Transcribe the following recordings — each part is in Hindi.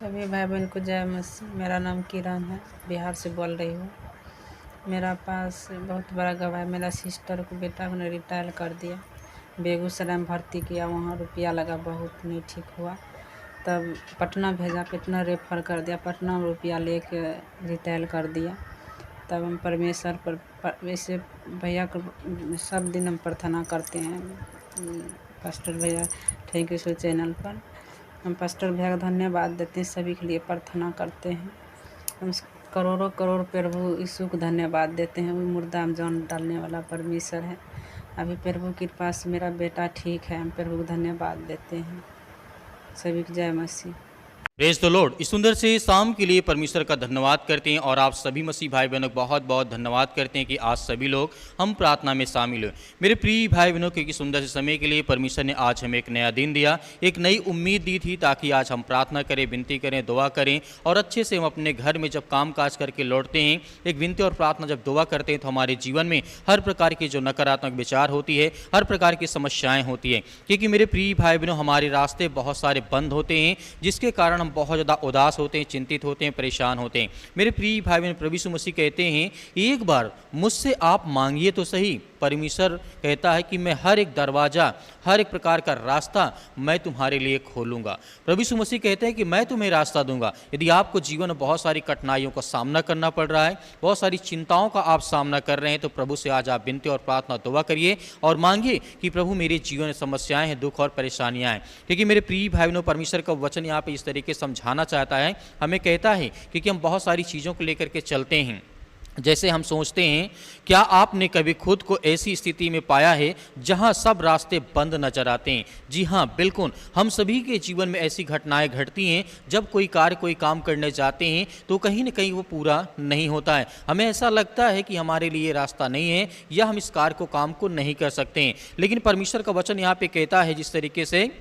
सभी भाई बहन को जय मसीह। मेरा नाम किरण है, बिहार से बोल रही हूँ। मेरा पास बहुत बड़ा गवाह है। मेरा सिस्टर को बेटा को ने रिटायर कर दिया, बेगूसराय में भर्ती किया, वहाँ रुपया लगा, बहुत नहीं ठीक हुआ। तब पटना भेजा, पटना रेफर कर दिया, पटना में रुपया लेके रिटायर कर दिया। तब हम परमेश्वर पर वैसे भैया को सब दिन हम प्रार्थना करते हैं, पास्टर भैया थैंक यू सो चैनल पर हम पास्टर भैया का धन्यवाद देते हैं, सभी के लिए प्रार्थना करते हैं। हम करोड़ों करोड़ प्रभु यीशु को धन्यवाद देते हैं। वो मुर्दा में जान डालने वाला परमेश्वर है। अभी प्रभु की कृपा से मेरा बेटा ठीक है, हम प्रभु को धन्यवाद देते हैं। सभी को जय मसीह। Praise the Lord. इस सुंदर से शाम के लिए परमेश्वर का धन्यवाद करते हैं और आप सभी मसीह भाई बहनों को बहुत बहुत धन्यवाद करते हैं कि आज सभी लोग हम प्रार्थना में शामिल हुए। मेरे प्रिय भाई बहनों के सुंदर से समय के लिए परमेश्वर ने आज हमें एक नया दिन दिया, एक नई उम्मीद दी थी ताकि आज हम प्रार्थना करें, विनती करें, दुआ करें और अच्छे से हम अपने घर में जब काम काज करके लौटते हैं, एक विनती और प्रार्थना जब दुआ करते हैं तो हमारे जीवन में हर प्रकार की जो नकारात्मक विचार होती है, हर प्रकार की समस्याएँ होती है। क्योंकि मेरे प्रिय भाई बहनों हमारे रास्ते बहुत सारे बंद होते हैं, जिसके कारण बहुत ज़्यादा उदास होते हैं, चिंतित होते हैं, परेशान होते हैं। मेरे प्रिय भाई बहन, प्रभु यीशु मसीह कहते हैं एक बार मुझसे आप मांगिए तो सही। परमेश्वर कहता है कि मैं हर एक दरवाज़ा, हर एक प्रकार का रास्ता मैं तुम्हारे लिए खोलूंगा। प्रभु यीशु मसीह कहते हैं कि मैं तुम्हें रास्ता दूंगा। यदि आपको जीवन में बहुत सारी कठिनाइयों का सामना करना पड़ रहा है, बहुत सारी चिंताओं का आप सामना कर रहे हैं, तो प्रभु से आज आप विनती और प्रार्थना दुआ करिए और मांगिए कि प्रभु मेरे जीवन में समस्याएं हैं, दुख और परेशानियां हैं। क्योंकि मेरे प्रिय भाई बहनों, परमेश्वर का वचन यहाँ पे इस तरीके से समझाना चाहता है, हमें कहता है क्योंकि हम बहुत सारी चीज़ों को लेकर के चलते हैं। जैसे हम सोचते हैं, क्या आपने कभी खुद को ऐसी स्थिति में पाया है जहां सब रास्ते बंद नजर आते हैं? जी हाँ, बिल्कुल। हम सभी के जीवन में ऐसी घटनाएं घटती हैं जब कोई कार्य, कोई काम करने जाते हैं तो कहीं ना कहीं वो पूरा नहीं होता है। हमें ऐसा लगता है कि हमारे लिए रास्ता नहीं है या हम इस कार्य को, काम को नहीं कर सकते हैं। लेकिन परमेश्वर का वचन यहाँ पे कहता है जिस तरीके से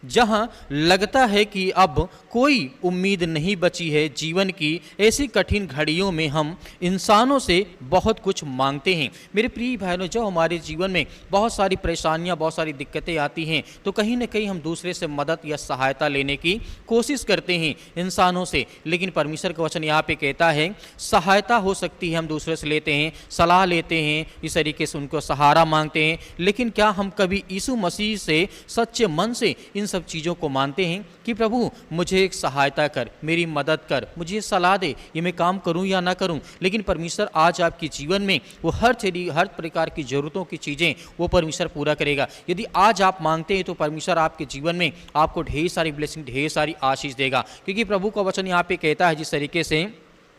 जहां लगता है कि अब कोई उम्मीद नहीं बची है जीवन की, ऐसी कठिन घड़ियों में हम इंसानों से बहुत कुछ मांगते हैं। मेरे प्रिय भाइयों, जब हमारे जीवन में बहुत सारी परेशानियां, बहुत सारी दिक्कतें आती हैं तो कहीं ना कहीं हम दूसरे से मदद या सहायता लेने की कोशिश करते हैं इंसानों से। लेकिन परमेश्वर का वचन यहाँ पे कहता है सहायता हो सकती है, हम दूसरे से लेते हैं, सलाह लेते हैं, इस तरीके से उनको सहारा मांगते हैं। लेकिन क्या हम कभी यीशु मसीह से सच्चे मन से इन सब चीज़ों को मानते हैं कि प्रभु मुझे एक सहायता कर, मेरी मदद कर, मुझे सलाह दे, ये मैं काम करूं या ना करूं? लेकिन परमेश्वर आज आपके जीवन में वो हर प्रकार की जरूरतों की चीज़ें वो परमेश्वर पूरा करेगा। यदि आज आप मांगते हैं तो परमेश्वर आपके जीवन में आपको ढेर सारी ब्लेसिंग, ढेर सारी आशीष देगा। क्योंकि प्रभु का वचन यहाँ पे कहता है, जिस तरीके से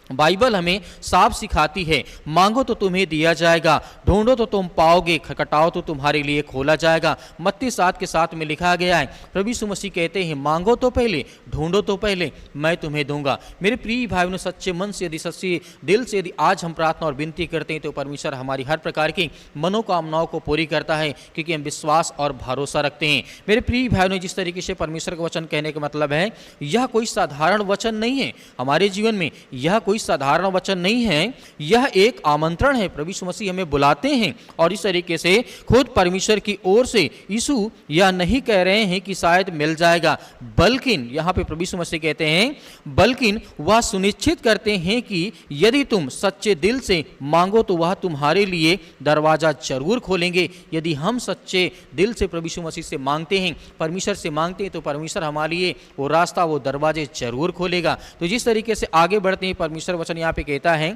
बाइबल हमें साफ सिखाती है, मांगो तो तुम्हें दिया जाएगा, ढूंढो तो तुम पाओगे, खटखटाओ तो तुम्हारे लिए खोला जाएगा। मत्ती 7:7 में लिखा गया है। प्रभु यीशु मसीह कहते हैं मांगो तो पहले, ढूंढो तो पहले, मैं तुम्हें दूंगा। मेरे प्रिय भाइयों ने सच्चे मन से, यदि सच्चे दिल से यदि आज हम प्रार्थना और विनती करते हैं तो परमेश्वर हमारी हर प्रकार की मनोकामनाओं को पूरी करता है, क्योंकि हम विश्वास और भरोसा रखते हैं। मेरे प्रिय भाइयों ने, जिस तरीके से परमेश्वर का वचन कहने का मतलब है, यह कोई साधारण वचन नहीं है हमारे जीवन में, यह कोई साधारण वचन नहीं है, यह एक आमंत्रण है। प्रभु यीशु मसीह हमें बुलाते हैं और इस तरीके से खुद परमेश्वर की ओर से यीशु यह नहीं कह रहे हैं कि शायद मिल जाएगा, बल्कि यहां पे प्रभु यीशु मसीह कहते हैं, बल्कि वह सुनिश्चित करते हैं कि यदि तुम सच्चे दिल से मांगो तो वह तुम्हारे लिए दरवाजा जरूर खोलेंगे। यदि हम सच्चे दिल से प्रभु यीशु मसीह से मांगते हैं, परमेश्वर से मांगते हैं, तो परमेश्वर हमारे लिए वो रास्ता, वो दरवाजे जरूर खोलेगा। तो जिस तरीके से आगे बढ़ते हैं, परमेश्वर वचन यहाँ पे कहता है,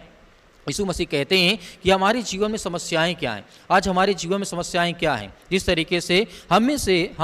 यीशु मसीह कहते हैं कि हमारे जीवन में समस्याएं क्या हैं। आज हमारे जीवन में समस्याएं क्या हैं? जिस तरीके से हम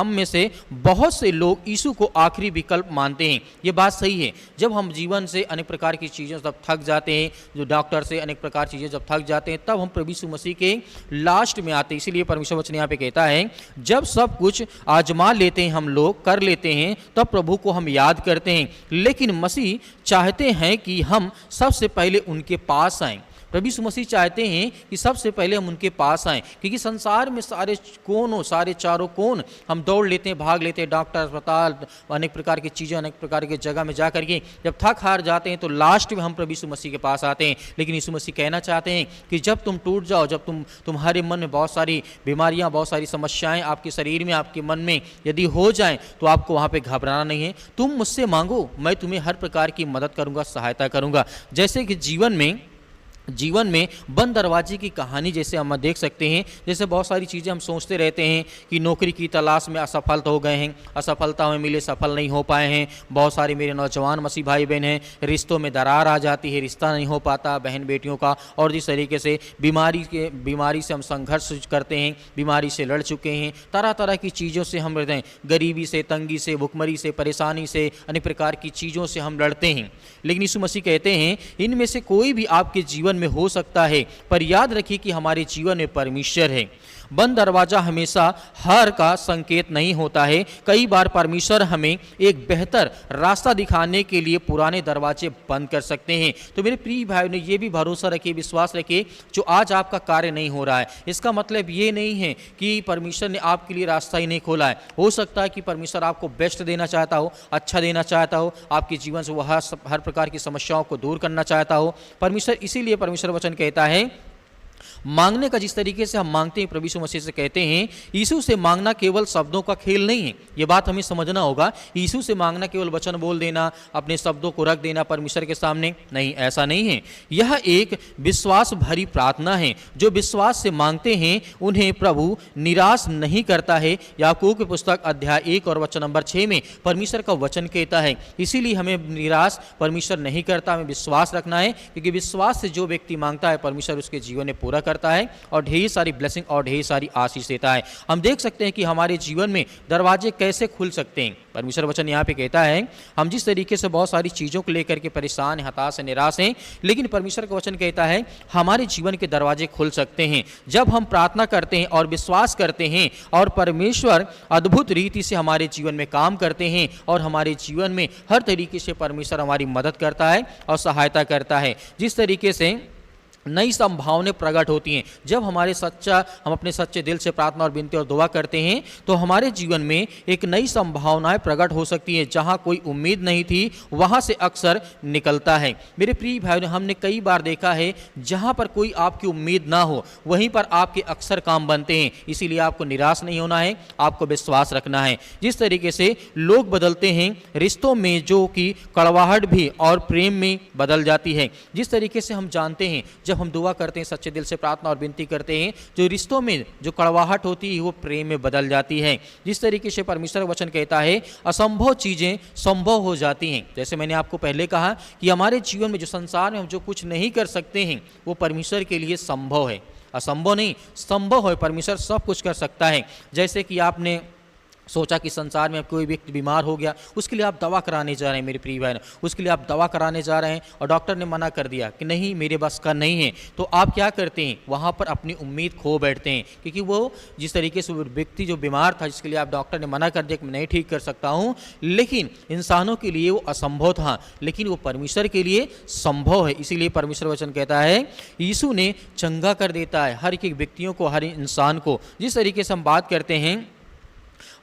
में से बहुत से लोग यीशु को आखिरी विकल्प मानते हैं। ये बात सही है। जब हम जीवन से अनेक प्रकार की चीज़ें जब थक जाते हैं, जो डॉक्टर से अनेक प्रकार की चीज़ें जब थक जाते हैं, तब हम प्रभु यीशु मसीह के लास्ट में आते हैं। इसीलिए परमेश्वर वचन यहाँ पे कहता है, जब सब कुछ आजमा लेते हैं, हम लोग कर लेते हैं, तब प्रभु को हम याद करते हैं। लेकिन मसीह चाहते हैं कि हम सबसे पहले उनके पास आएँ। प्रभु यीशु मसीह चाहते हैं कि सबसे पहले हम उनके पास आएँ, क्योंकि संसार में सारे कोनों, सारे चारों कोन हम दौड़ लेते हैं, भाग लेते हैं, डॉक्टर, अस्पताल, अनेक प्रकार की चीज़ें, अनेक प्रकार की जगह में जा करके जब थक हार जाते हैं तो लास्ट में हम प्रभु यीशु मसीह के पास आते हैं। लेकिन यीशु मसीह कहना चाहते हैं कि जब तुम टूट जाओ, जब तुम्हारे मन में बहुत सारी बीमारियां, बहुत सारी समस्याएं आपके शरीर में, आपके मन में यदि हो जाएं, तो आपको वहाँ पे घबराना नहीं है। तुम मुझसे मांगो, मैं तुम्हें हर प्रकार की मदद करूँगा, सहायता करूँगा। जैसे कि जीवन में बंद दरवाजे की कहानी जैसे हम देख सकते हैं। जैसे बहुत सारी चीज़ें हम सोचते रहते हैं कि नौकरी की तलाश में असफल हो गए हैं, असफलता में मिले, सफल नहीं हो पाए हैं। बहुत सारे मेरे नौजवान मसीह भाई बहन हैं, रिश्तों में दरार आ जाती है, रिश्ता नहीं हो पाता बहन बेटियों का। और जिस तरीके से बीमारी से हम संघर्ष करते हैं, बीमारी से लड़ चुके हैं, तरह तरह की चीज़ों से हम लड़ते हैं, गरीबी से, तंगी से, भुखमरी से, परेशानी से, अनेक प्रकार की चीज़ों से हम लड़ते हैं। लेकिन यीशु मसीह कहते हैं इनमें से कोई भी आपके जीवन में हो सकता है, पर याद रखिए कि हमारे जीवन में परमेश्वर है। बंद दरवाजा हमेशा हार का संकेत नहीं होता है। कई बार परमेश्वर हमें एक बेहतर रास्ता दिखाने के लिए पुराने दरवाजे बंद कर सकते हैं। तो मेरे प्रिय भाइयों ने ये भी भरोसा रखिए, विश्वास रखिए, जो आज आपका कार्य नहीं हो रहा है, इसका मतलब ये नहीं है कि परमेश्वर ने आपके लिए रास्ता ही नहीं खोला है। हो सकता है कि परमेश्वर आपको बेस्ट देना चाहता हो, अच्छा देना चाहता हो, आपके जीवन से वह हर प्रकार की समस्याओं को दूर करना चाहता हो। परमेश्वर, इसीलिए परमेश्वर वचन कहता है, मांगने का जिस तरीके से हम मांगते हैं, प्रभु यीशु मसीह से कहते हैं, यीशु से मांगना केवल शब्दों का खेल नहीं है। ये बात हमें समझना होगा। यीशु से मांगना केवल वचन बोल देना, अपने शब्दों को रख देना परमेश्वर के सामने, नहीं, ऐसा नहीं है। यह एक विश्वास भरी प्रार्थना है। जो विश्वास से मांगते हैं उन्हें प्रभु निराश नहीं करता है। याकूब की पुस्तक अध्याय 1 और वचन नंबर 6 में परमेश्वर का वचन कहता है। इसीलिए हमें निराश परमेश्वर नहीं करता, हमें विश्वास रखना है, क्योंकि विश्वास से जो व्यक्ति मांगता है परमेश्वर उसके जीवन में पूरा करता है और ढेर सारी ब्लेसिंग और ढेर सारी आशीष देता है। हम देख सकते हैं कि हमारे जीवन में दरवाजे कैसे खुल सकते हैं। परमेश्वर वचन यहाँ पे कहता है, हम जिस तरीके से बहुत सारी चीज़ों को लेकर के परेशान, हताश, निराश हैं, लेकिन परमेश्वर का वचन कहता है हमारे जीवन के दरवाजे खुल सकते हैं जब हम प्रार्थना करते हैं और विश्वास करते हैं, और परमेश्वर अद्भुत रीति से हमारे जीवन में काम करते हैं और हमारे जीवन में हर तरीके से परमेश्वर हमारी मदद करता है और सहायता करता है। जिस तरीके से नई संभावनाएं प्रकट होती हैं जब हम अपने सच्चे दिल से प्रार्थना और विनती और दुआ करते हैं, तो हमारे जीवन में एक नई संभावनाएं प्रकट हो सकती हैं। जहां कोई उम्मीद नहीं थी वहां से अक्सर निकलता है। मेरे प्रिय भाइयों, हमने कई बार देखा है जहां पर कोई आपकी उम्मीद ना हो वहीं पर आपके अक्सर काम बनते हैं। इसीलिए आपको निराश नहीं होना है, आपको विश्वास रखना है। जिस तरीके से लोग बदलते हैं, रिश्तों में जो कि कड़वाहट भी और प्रेम में बदल जाती है। जिस तरीके से हम जानते हैं जब हम दुआ करते हैं, सच्चे दिल से प्रार्थना और विनती करते हैं, जो रिश्तों में जो कड़वाहट होती है वो प्रेम में बदल जाती है। जिस तरीके से परमेश्वर वचन कहता है असंभव चीजें संभव हो जाती हैं। जैसे मैंने आपको पहले कहा कि हमारे जीवन में जो संसार में हम जो कुछ नहीं कर सकते हैं वो परमेश्वर के लिए संभव है। असंभव नहीं, संभव है। परमेश्वर सब कुछ कर सकता है। जैसे कि आपने सोचा कि संसार में कोई व्यक्ति बीमार हो गया, उसके लिए आप दवा कराने जा रहे हैं, मेरे प्रिय भाई, उसके लिए आप दवा कराने जा रहे हैं और डॉक्टर ने मना कर दिया कि नहीं, मेरे बस का नहीं है, तो आप क्या करते हैं? वहाँ पर अपनी उम्मीद खो बैठते हैं, क्योंकि वो जिस तरीके से व्यक्ति जो बीमार था, जिसके लिए आप डॉक्टर ने मना कर दिया कि मैं नहीं ठीक कर सकता हूँ, लेकिन इंसानों के लिए वो असंभव था, लेकिन वो परमेश्वर के लिए संभव है। इसीलिए परमेश्वर वचन कहता है यीशु ने चंगा कर देता है हर एक व्यक्तियों को, हर इंसान को। जिस तरीके से हम बात करते हैं,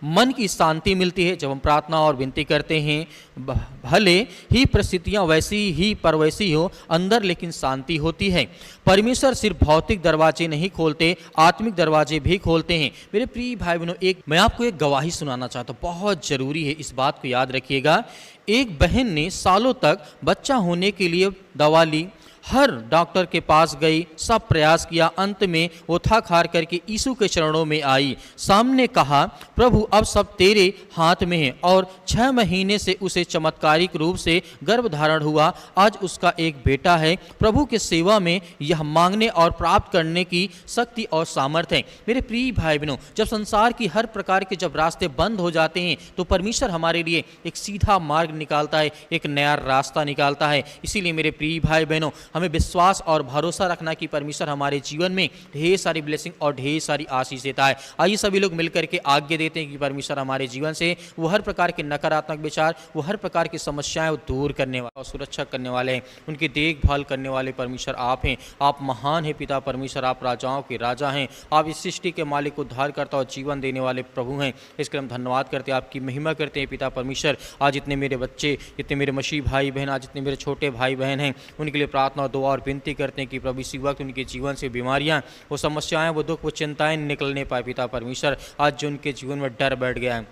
मन की शांति मिलती है जब हम प्रार्थना और विनती करते हैं। भले ही परिस्थितियाँ वैसी हो अंदर, लेकिन शांति होती है। परमेश्वर सिर्फ भौतिक दरवाजे नहीं खोलते, आत्मिक दरवाजे भी खोलते हैं। मेरे प्रिय भाई बहनों, मैं आपको एक गवाही सुनाना चाहता हूँ, बहुत जरूरी है, इस बात को याद रखिएगा। एक बहन ने सालों तक बच्चा होने के लिए दवा ली, हर डॉक्टर के पास गई, सब प्रयास किया, अंत में वो थक हार करके यीशु के चरणों में आई, सामने कहा, प्रभु अब सब तेरे हाथ में है। और 6 महीने से उसे चमत्कारिक रूप से गर्भ धारण हुआ। आज उसका एक बेटा है। प्रभु के सेवा में यह मांगने और प्राप्त करने की शक्ति और सामर्थ्य है। मेरे प्रिय भाई बहनों, जब संसार की हर प्रकार के जब रास्ते बंद हो जाते हैं तो परमेश्वर हमारे लिए एक सीधा मार्ग निकालता है, एक नया रास्ता निकालता है। इसीलिए मेरे प्रिय भाई बहनों, हमें विश्वास और भरोसा रखना कि परमेश्वर हमारे जीवन में ढेर सारी ब्लेसिंग और ढेर सारी आशीष देता है। आइए सभी लोग मिलकर के आज्ञा देते हैं कि परमेश्वर हमारे जीवन से वो हर प्रकार के नकारात्मक विचार, वो हर प्रकार की समस्याएं दूर करने वाले और सुरक्षा करने वाले हैं, उनकी देखभाल करने वाले परमेश्वर आप हैं। आप महान हैं पिता परमेश्वर, आप राजाओं के राजा हैं, आप इस सृष्टि के मालिक, उद्धारकर्ता और जीवन देने वाले प्रभु हैं। इसके हम धन्यवाद करते हैं, आपकी महिमा करते हैं पिता परमेश्वर। आज इतने मेरे बच्चे, इतने मेरे मसीह भाई बहन, आज इतने मेरे छोटे भाई बहन हैं, उनके लिए प्रार्थना और दुआ और विनती करते हैं कि प्रभु इसी वक्त उनके जीवन से बीमारियां, वो समस्याएं, वो दुख, वो चिंताएं निकलने पाए पिता परमेश्वर। आज जो उनके जीवन में डर बैठ गया है,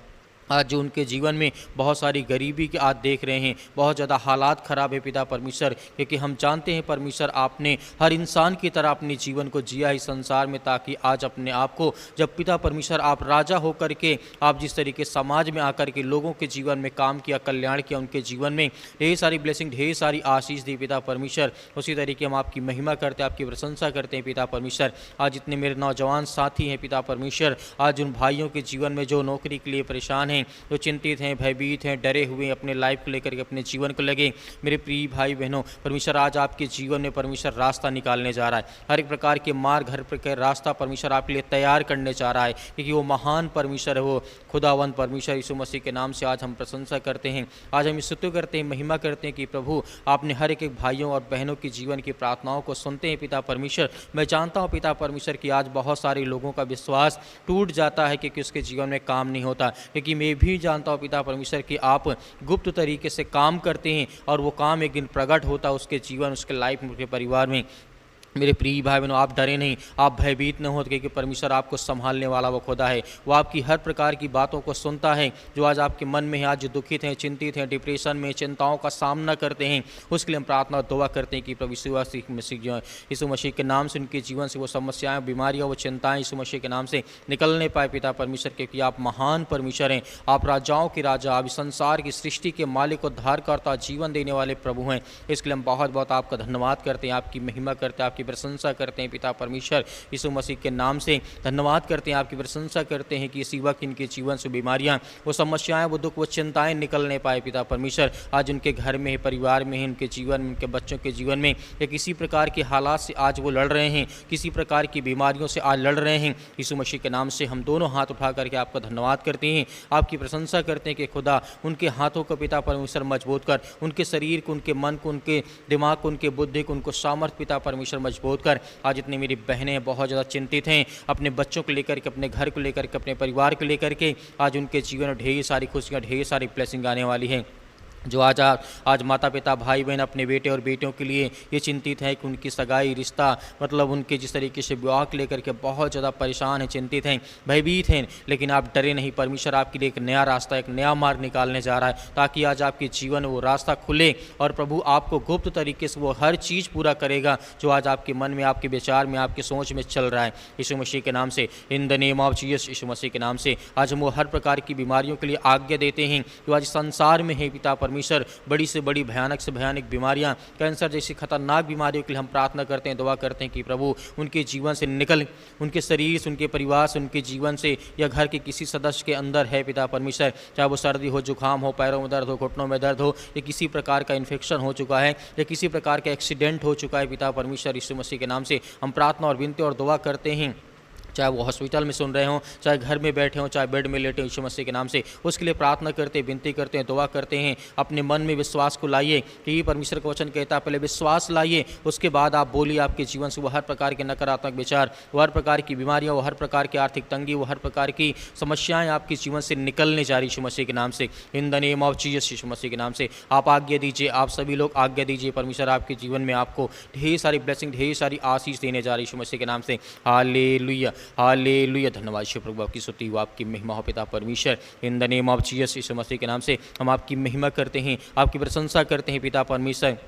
आज जो उनके जीवन में बहुत सारी गरीबी के आज देख रहे हैं, बहुत ज़्यादा हालात ख़राब है पिता परमेश्वर, क्योंकि हम जानते हैं परमेश्वर आपने हर इंसान की तरह अपने जीवन को जिया इस संसार में, ताकि आज अपने आप को जब पिता परमेश्वर आप राजा होकर के आप जिस तरीके समाज में आकर के लोगों के जीवन में काम किया, कल्याण किया, उनके जीवन में ढेर सारी ब्लेसिंग, ढेर सारी आशीष दी पिता परमेश्वर, उसी तरीके हम आपकी महिमा करते हैं, आपकी प्रशंसा करते हैं पिता परमेश्वर। आज इतने मेरे नौजवान साथी हैं पिता परमेश्वर, आज उन भाइयों के जीवन में जो नौकरी के लिए परेशान हैं, जो चिंतित हैं, भयभीत हैं, डरे हुए अपने लाइफ को लेकर के, अपने जीवन को लगे, मेरे प्रिय भाई बहनों, परमेश्वर आज आपके जीवन में परमेश्वर रास्ता निकालने जा रहा है। हर एक प्रकार के मार्ग, हर प्रकार रास्ता परमेश्वर आपके लिए तैयार करने जा रहा है, क्योंकि वो महान परमेश्वर है, वो खुदावंत परमेश्वर। यीशु मसीह के नाम से आज हम प्रशंसा करते हैं, आज हम स्तुति करते हैं, महिमा करते हैं कि प्रभु आपने हर एक भाइयों और बहनों के जीवन की प्रार्थनाओं को सुनते हैं पिता परमेश्वर। मैं जानता हूँ पिता परमेश्वर कि आज बहुत सारे लोगों का विश्वास टूट जाता है क्योंकि उसके जीवन में काम नहीं होता, क्योंकि मैं भी जानता हूँ पिता परमेश्वर कि आप गुप्त तरीके से काम करते हैं और वो काम एक दिन प्रकट होता है उसके जीवन, उसके लाइफ में, उसके परिवार में। मेरे प्रिय भाई बहनों, आप डरे नहीं, आप भयभीत न हो, क्योंकि परमेश्वर आपको संभालने वाला वो खुदा है। वो आपकी हर प्रकार की बातों को सुनता है जो आज आपके मन में है, आज जो दुखित हैं, चिंतित हैं, डिप्रेशन में, चिंताओं का सामना करते हैं, उसके लिए हम प्रार्थना और दुआ करते हैं कि प्रभु यीशु मसीह के नाम से उनके जीवन से वो समस्याएं, बीमारियां, वो चिंताएं यीशु मसीह के नाम से निकलने पाए पिता परमेश्वर, क्योंकि आप महान परमेश्वर हैं, आप राजाओं के राजा, आप संसार की सृष्टि के मालिक, उद्धारकर्ता, जीवन देने वाले प्रभु हैं। इसके लिए हम बहुत बहुत आपका धन्यवाद करते हैं, आपकी महिमा करते हैं, आपकी प्रशंसा करते हैं पिता परमेश्वर। यीशु मसीह के नाम से धन्यवाद करते हैं, आपकी प्रशंसा करते हैं कि इसी वक्त इनके जीवन से बीमारियां, वो समस्याएं, वो दुख, वो चिंताएं निकलने पाए पिता परमेश्वर। आज उनके घर में, परिवार में, उनके जीवन में, उनके बच्चों के जीवन में या किसी प्रकार के हालात से आज वो लड़ रहे हैं, किसी प्रकार की बीमारियों से आज लड़ रहे हैं, यीशु मसीह के नाम से हम दोनों हाथ उठा करके आपका धन्यवाद करते हैं, आपकी प्रशंसा करते हैं कि खुदा उनके हाथों को पिता परमेश्वर मजबूत कर, उनके शरीर को, उनके मन को, उनके दिमाग को, उनके बुद्धि को, उनको सामर्थ पिता परमेश्वर मजबूत कर। आज इतनी मेरी बहनें बहुत ज़्यादा चिंतित हैं अपने बच्चों को लेकर के, अपने घर को लेकर के, अपने परिवार को लेकर के, आज उनके जीवन में ढेर सारी खुशियाँ, ढेर सारी ब्लेसिंग आने वाली हैं। जो आज माता पिता, भाई बहन अपने बेटे और बेटियों के लिए ये चिंतित है कि उनकी सगाई, रिश्ता, मतलब उनके जिस तरीके से विवाह को लेकर के बहुत ज़्यादा परेशान हैं, चिंतित हैं, भयभीत हैं, लेकिन आप डरे नहीं, परमेश्वर आपके लिए एक नया रास्ता, एक नया मार्ग निकालने जा रहा है, ताकि आज आपके जीवन वो रास्ता खुले और प्रभु आपको गुप्त तरीके से वो हर चीज़ पूरा करेगा जो आज आपके मन में, आपके विचार में, आपकी सोच में चल रहा है। यीशु मसीह के नाम से, in the name of Jesus, यीशु मसीह के नाम से आज हम वो हर प्रकार की बीमारियों के लिए आज्ञा देते हैं जो आज संसार में है पिता परमेश्वर। बड़ी से बड़ी, भयानक से भयानक बीमारियां, कैंसर जैसी खतरनाक बीमारियों के लिए हम प्रार्थना करते हैं, दुआ करते हैं कि प्रभु उनके जीवन से निकल, उनके शरीर से, उनके परिवार से, उनके जीवन से या घर के किसी सदस्य के अंदर है पिता परमेश्वर, चाहे वो सर्दी हो, जुकाम हो, पैरों में दर्द हो, घुटनों में दर्द हो, या किसी प्रकार का इन्फेक्शन हो चुका है या किसी प्रकार का एक्सीडेंट हो चुका है पिता परमेश्वर, यीशु मसीह के नाम से हम प्रार्थना और विनती और दुआ करते हैं, चाहे वो हॉस्पिटल में सुन रहे हों, चाहे घर में बैठे हों, चाहे बेड में लेटे हों, यीशु मसीह के नाम से उसके लिए प्रार्थना करते, विनती करते हैं, दुआ करते हैं। अपने मन में विश्वास को लाइए कि परमेश्वर का वचन कहता है पहले विश्वास लाइए, उसके बाद आप बोलिए, आपके जीवन से वो हर प्रकार के नकारात्मक विचार, वो हर प्रकार की बीमारियाँ, वो हर प्रकार की आर्थिक तंगी, वो हर प्रकार की समस्याएं आपके जीवन से निकलने जा रही यीशु मसीह के नाम से, in the name of Jesus, यीशु मसीह के नाम से आप आज्ञा दीजिए, आप सभी लोग आज्ञा दीजिए, परमेश्वर आपके जीवन में आपको ढेर सारी ब्लेसिंग, ढेर सारी आशीष देने जा रही यीशु मसीह के नाम से। हालेलुया, हालेलुया, धन्यवाद यीशु प्रभु, आपकी स्तुति हो, आपकी महिमा हो पिता परमेश्वर, in the name of Jesus, यीशु मसीह के नाम से हम आपकी महिमा करते हैं, आपकी प्रशंसा करते हैं पिता परमेश्वर।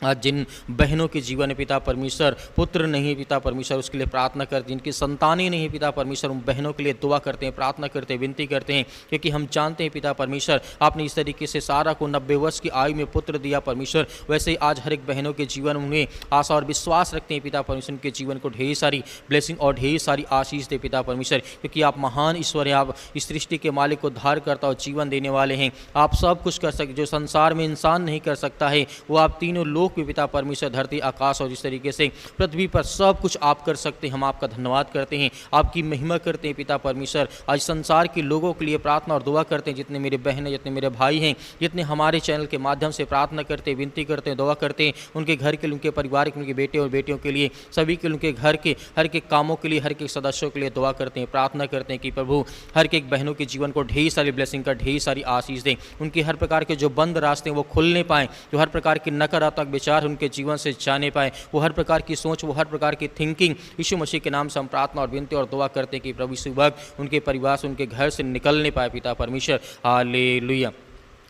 आज जिन बहनों के जीवन में पिता परमेश्वर पुत्र नहीं है पिता परमेश्वर, उसके लिए प्रार्थना करते हैं, जिनकी संतानें नहीं है पिता परमेश्वर, उन बहनों के लिए दुआ करते हैं, प्रार्थना करते हैं, विनती करते हैं, क्योंकि हम जानते हैं पिता परमेश्वर आपने इस तरीके से सारा को 90 वर्ष की आयु में पुत्र दिया परमेश्वर, वैसे ही आज हर एक बहनों के जीवन में आशा और विश्वास रखते हैं पिता परमेश्वर, उनके जीवन को ढेर सारी ब्लेसिंग और ढेर सारी आशीष दे पिता परमेश्वर, क्योंकि आप महान ईश्वर हैं, आप इस सृष्टि के मालिक को उद्धार करता और जीवन देने वाले हैं, आप सब कुछ कर सकते, जो संसार में इंसान नहीं कर सकता है वो आप तीनों लोग लोक में पिता परमेश्वर, धरती, आकाश और जिस तरीके से पृथ्वी पर सब कुछ आप कर सकते हैं, हम आपका धन्यवाद करते हैं, आपकी महिमा करते हैं पिता परमेश्वर। आज संसार के लोगों के लिए प्रार्थना और दुआ करते हैं, जितने मेरे बहन हैं, जितने मेरे भाई हैं, जितने हमारे चैनल के माध्यम से प्रार्थना करते हैं, विनती करते हैं, दुआ करते हैं, उनके घर के लिए, उनके परिवार के, उनके बेटे और बेटियों के लिए, सभी के उनके घर के हर एक कामों के लिए, हर एक सदस्यों के लिए दुआ करते हैं, प्रार्थना करते हैं कि प्रभु हर एक बहनों के जीवन को ढेर सारी ब्लेसिंग का, ढेर सारी आशीष दें, उनके हर प्रकार के जो बंद रास्ते हैं वो खुलने पाएँ, जो हर प्रकार के नकारात्मक विचार उनके जीवन से जाने पाए, वो हर प्रकार की सोच, वो हर प्रकार की थिंकिंग यीशु मसीह के नाम से हम प्रार्थना और विनती और दुआ करते हैं कि प्रभु यीशु वक्त उनके परिवार से, उनके घर से निकलने पाए पिता परमेश्वर। Hallelujah,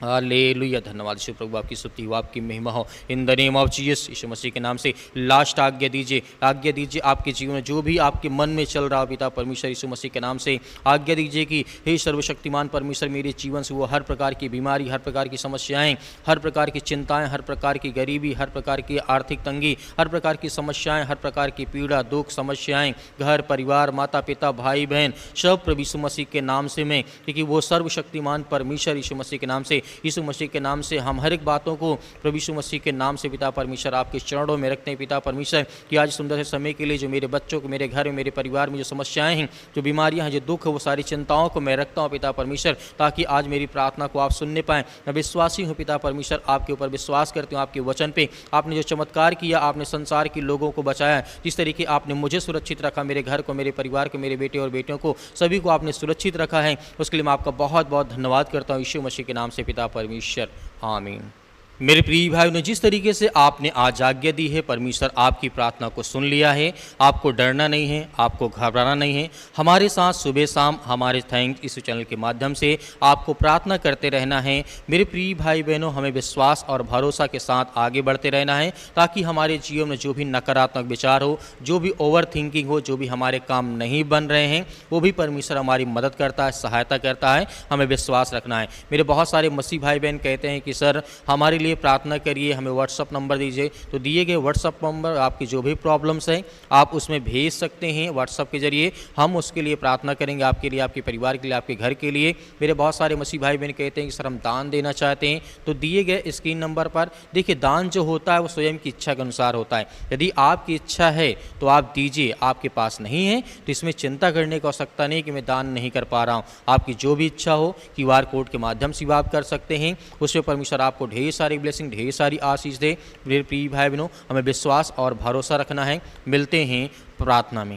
hallelujah. धन्यवाद यीशु प्रभु, आपकी स्तुति हो, आपकी महिमा हो। In the name of Jesus, यीशु मसीह के नाम से लास्ट आज्ञा दीजिए, आज्ञा दीजिए आपके जीवन में जो भी आपके मन में चल रहा हो पिता परमेश्वर, यीशु मसीह के नाम से आज्ञा दीजिए कि हे सर्वशक्तिमान परमेश्वर, मेरे जीवन से वो हर प्रकार की बीमारी, हर प्रकार की समस्याएं, हर प्रकार की चिंताएं, हर प्रकार की गरीबी, हर प्रकार की आर्थिक तंगी, हर प्रकार की समस्याएं, हर प्रकार की पीड़ा, दुख, समस्याएं, घर परिवार, माता पिता, भाई बहन, सब प्रभु यीशु मसीह के नाम से मैं, क्योंकि वो सर्वशक्तिमान परमेश्वर यीशु मसीह के नाम से, यीशु मसीह के नाम से हम हर एक बातों को प्रभु यीशु मसीह के नाम से पिता परमेश्वर आपके चरणों में रखते हैं पिता परमेश्वर, कि आज सुंदर से समय के लिए जो मेरे बच्चों को, मेरे घर में, मेरे परिवार में जो समस्याएं हैं, जो बीमारियां हैं, जो दुख है, वो सारी चिंताओं को मैं रखता हूं पिता परमेश्वर, ताकि आज मेरी प्रार्थना को आप सुनने पाएं। मैं विश्वासी हूं पिता परमेश्वर, आपके ऊपर विश्वास करती हूँ, आपके वचन पे आपने जो चमत्कार किया, आपने संसार के लोगों को बचाया, जिस तरीके आपने मुझे सुरक्षित रखा, मेरे घर को, मेरे परिवार को, मेरे बेटे और बेटियों को, सभी को आपने सुरक्षित रखा है, उसके लिए मैं आपका बहुत बहुत धन्यवाद करता हूँ यीशु मसीह के नाम से पिता परमेश्वर, आमीन। मेरे प्रिय भाइयों ने, जिस तरीके से आपने आज आज्ञा दी है, परमेश्वर आपकी प्रार्थना को सुन लिया है, आपको डरना नहीं है, आपको घबराना नहीं है, हमारे साथ सुबह शाम हमारे थैंक इस चैनल के माध्यम से आपको प्रार्थना करते रहना है। मेरे प्रिय भाई बहनों, हमें विश्वास और भरोसा के साथ आगे बढ़ते रहना है, ताकि हमारे जीवन में जो भी नकारात्मक विचार हो, जो भी ओवर थिंकिंग हो, जो भी हमारे काम नहीं बन रहे हैं, वो भी परमेश्वर हमारी मदद करता है, सहायता करता है। हमें विश्वास रखना है। मेरे बहुत सारे मसीह भाई बहन कहते हैं कि सर हमारे लिए प्रार्थना करिए, हमें व्हाट्सअप नंबर दीजिए। तो दिए गए व्हाट्सअप नंबर, आपकी जो भी प्रॉब्लम्स हैं आप उसमें भेज सकते हैं व्हाट्सअप के जरिए, हम उसके लिए प्रार्थना करेंगे, आपके लिए, आपके परिवार के लिए, आपके घर के लिए। मेरे बहुत सारे मसीह भाई बहन कहते हैं कि सर हम दान देना चाहते हैं, तो दिए गए स्क्रीन नंबर पर देखिए, दान जो होता है वो स्वयं की इच्छा के अनुसार होता है। यदि आपकी इच्छा है तो आप दीजिए, आपके पास नहीं है तो इसमें चिंता करने की आवश्यकता नहीं कि मैं दान नहीं कर पा रहा हूँ। आपकी जो भी इच्छा हो QR कोड के माध्यम से भी आप कर सकते हैं, उसमें परमेश्वर आपको ढेर सारी ब्लेसिंग, ढेर सारी आशीष दे। मेरे प्रिय भाई बहनों, हमें विश्वास और भरोसा रखना है। मिलते हैं प्रार्थना में।